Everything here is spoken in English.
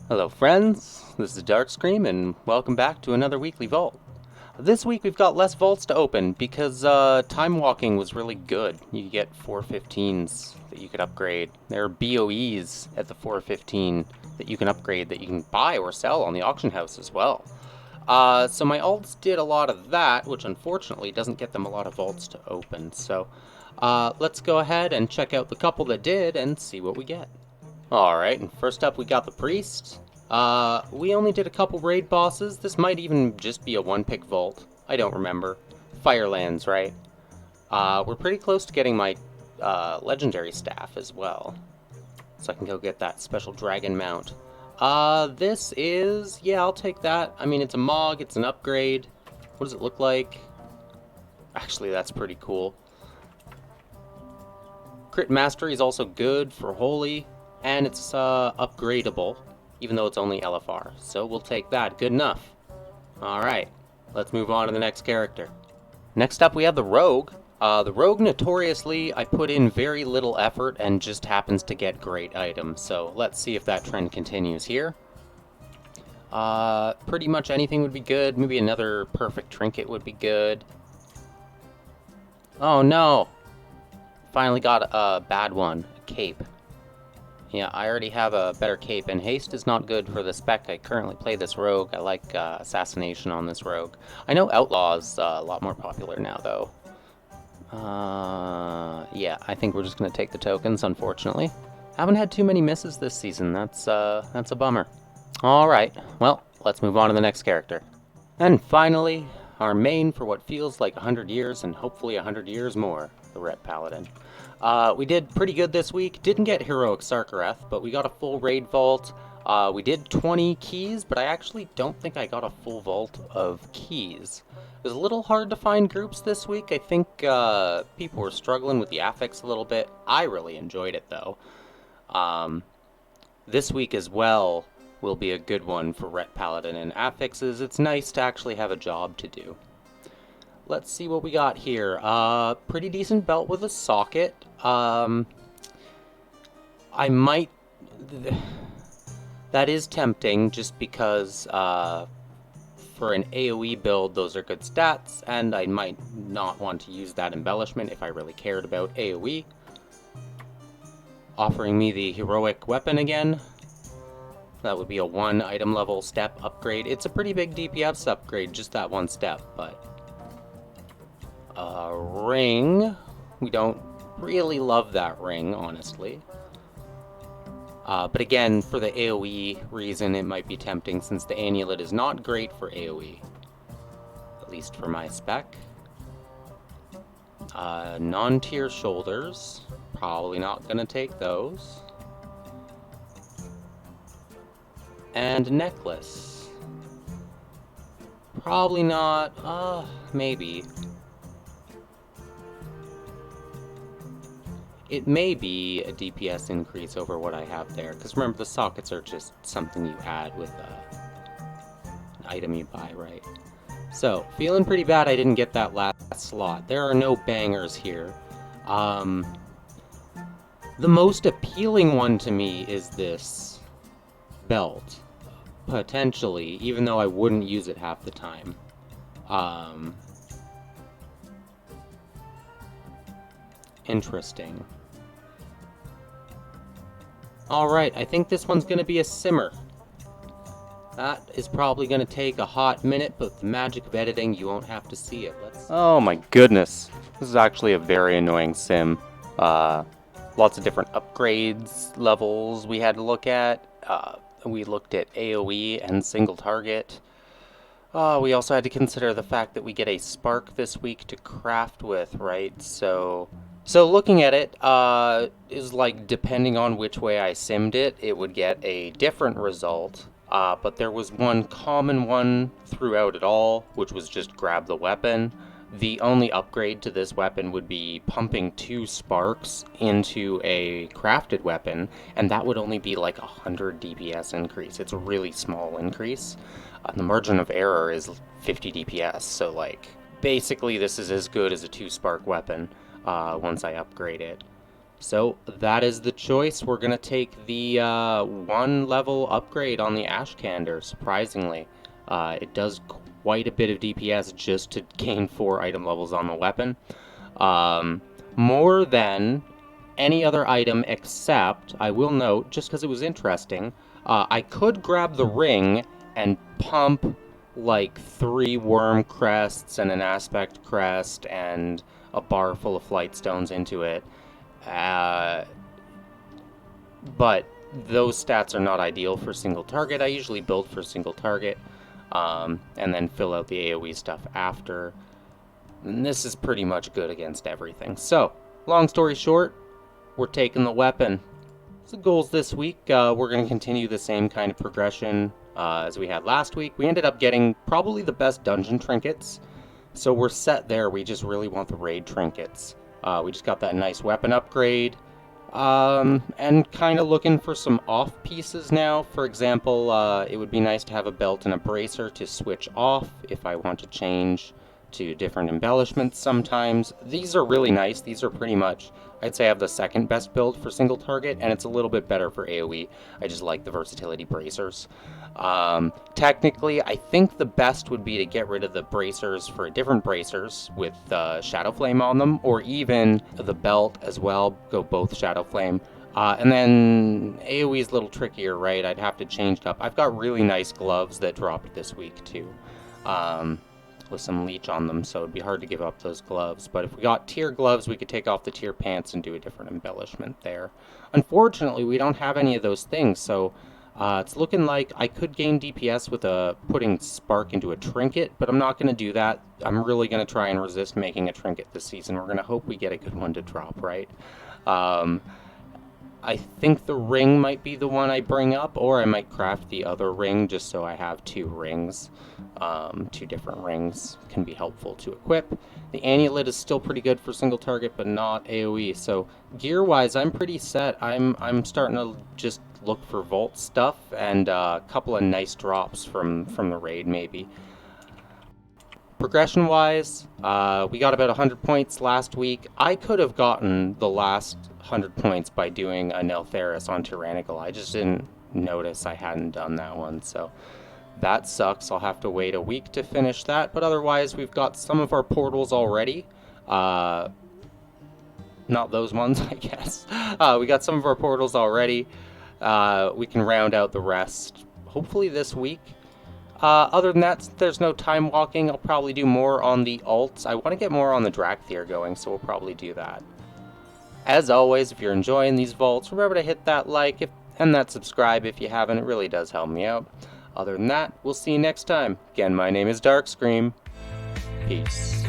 Hello friends, this is Darkscream and welcome back to another weekly vault. This week we've got less vaults to open because time walking was really good. You get 415s that you could upgrade. There are BOEs at the 415 that you can upgrade that you can buy or sell on the auction house as well. So my alts did a lot of that, which unfortunately doesn't get them a lot of vaults to open. So let's go ahead and check out the couple that did and see what we get. Alright, and first up we got the Priest. We only did a couple raid bosses. This might even just be a one-pick vault. I don't remember. Firelands, right? We're pretty close to getting my legendary staff as well. So I can go get that special dragon mount. This is... yeah, I'll take that. I mean, it's a Mog, it's an upgrade. What does it look like? Actually, that's pretty cool. Crit Mastery is also good for Holy. And it's upgradable, even though it's only LFR. So we'll take that. Good enough. Alright, let's move on to the next character. Next up we have the Rogue. The Rogue, notoriously, I put in very little effort and just happens to get great items. So let's see if that trend continues here. Pretty much anything would be good. Maybe another perfect trinket would be good. Oh no! Finally got a bad one. A cape. Yeah, I already have a better cape, and haste is not good for the spec. I currently play this rogue. I like assassination on this rogue. I know outlaw is a lot more popular now, though. Yeah, I think we're just gonna take the tokens, unfortunately. Haven't had too many misses this season. That's a bummer. All right, well, let's move on to the next character. And finally, our main for what feels like 100 years, and hopefully 100 years more, the Ret Paladin. We did pretty good this week. Didn't get Heroic Sarkareth, but we got a full raid vault. We did 20 keys, but I actually don't think I got a full vault of keys. It was a little hard to find groups this week. I think people were struggling with the affix a little bit. I really enjoyed it, though. This week as well will be a good one for Ret Paladin and affixes. It's nice to actually have a job to do. Let's see what we got here. Pretty decent belt with a socket. I might... that is tempting, just because for an AoE build, those are good stats, and I might not want to use that embellishment if I really cared about AoE. Offering me the heroic weapon again. That would be a 1 item level step upgrade. It's a pretty big DPS upgrade, just that one step, but... ring. We don't really love that ring, honestly. But again, for the AoE reason, it might be tempting since the amulet is not great for AoE. At least for my spec. Non-tier shoulders. Probably not gonna take those. And necklace. Probably not. Maybe. It may be a DPS increase over what I have there, because remember, the sockets are just something you add with an item you buy, right? So, feeling pretty bad I didn't get that last slot. There are no bangers here. The most appealing one to me is this belt, potentially, even though I wouldn't use it half the time. Interesting. Alright, I think this one's gonna be a simmer. That is probably gonna take a hot minute, but with the magic of editing, you won't have to see it. Oh my goodness. This is actually a very annoying sim. Lots of different upgrades, levels we had to look at. We looked at AoE and single target. We also had to consider the fact that we get a spark this week to craft with, right? So looking at it, is like, depending on which way I simmed it, it would get a different result. But there was one common one throughout it all, which was just grab the weapon. The only upgrade to this weapon would be pumping 2 sparks into a crafted weapon, and that would only be like 100 DPS increase. It's a really small increase. The margin of error is 50 DPS, so like, basically this is as good as a 2 spark weapon once I upgrade it. So that is the choice. We're going to take the 1 level upgrade on the Ashkander, surprisingly. It does quite a bit of DPS just to gain 4 item levels on the weapon. More than any other item, except, I will note, just because it was interesting, I could grab the ring and pump like 3 worm crests and an aspect crest and a bar full of flight stones into it. But those stats are not ideal for single target. I usually build for single target, and then fill out the AoE stuff after. And this is pretty much good against everything. So, long story short, we're taking the weapon. So goals this week, we're going to continue the same kind of progression as we had last week. We ended up getting probably the best dungeon trinkets, so we're set there. We just really want the raid trinkets. We just got that nice weapon upgrade, and kind of looking for some off pieces now. For example, it would be nice to have a belt and a bracer to switch off if I want to change to different embellishments sometimes. These are really nice. These are pretty much, I'd say I have the second best build for single target, and it's a little bit better for AoE. I just like the versatility bracers. Technically, I think the best would be to get rid of the bracers for different bracers with Shadow Flame on them, or even the belt as well, go both Shadow Flame. And then AoE is a little trickier, right? I'd have to change it up. I've got really nice gloves that dropped this week too, with some leech on them, so it'd be hard to give up those gloves. But if we got tier gloves, we could take off the tier pants and do a different embellishment there. Unfortunately, we don't have any of those things, so it's looking like I could gain DPS with putting Spark into a trinket, but I'm not going to do that. I'm really going to try and resist making a trinket this season. We're going to hope we get a good one to drop, right? I think the ring might be the one I bring up, or I might craft the other ring just so I have 2 rings. 2 different rings can be helpful to equip. The amulet is still pretty good for single target, but not AoE. So gear-wise, I'm pretty set. I'm starting to just look for vault stuff and a couple of nice drops from the raid, maybe. Progression-wise, we got about 100 points last week. I could have gotten the last 100 points by doing a Neltheris on Tyrannical. I just didn't notice I hadn't done that one, so that sucks. I'll have to wait a week to finish that, but otherwise we've got some of our portals already. Not those ones, I guess. We got some of our portals already. We can round out the rest, hopefully this week. Other than that, there's no time walking. I'll probably do more on the alts. I want to get more on the Drakthir going, so we'll probably do that. As always, if you're enjoying these vaults, remember to hit that like and that subscribe if you haven't. It really does help me out. Other than that, we'll see you next time. Again, my name is Darkscream. Peace.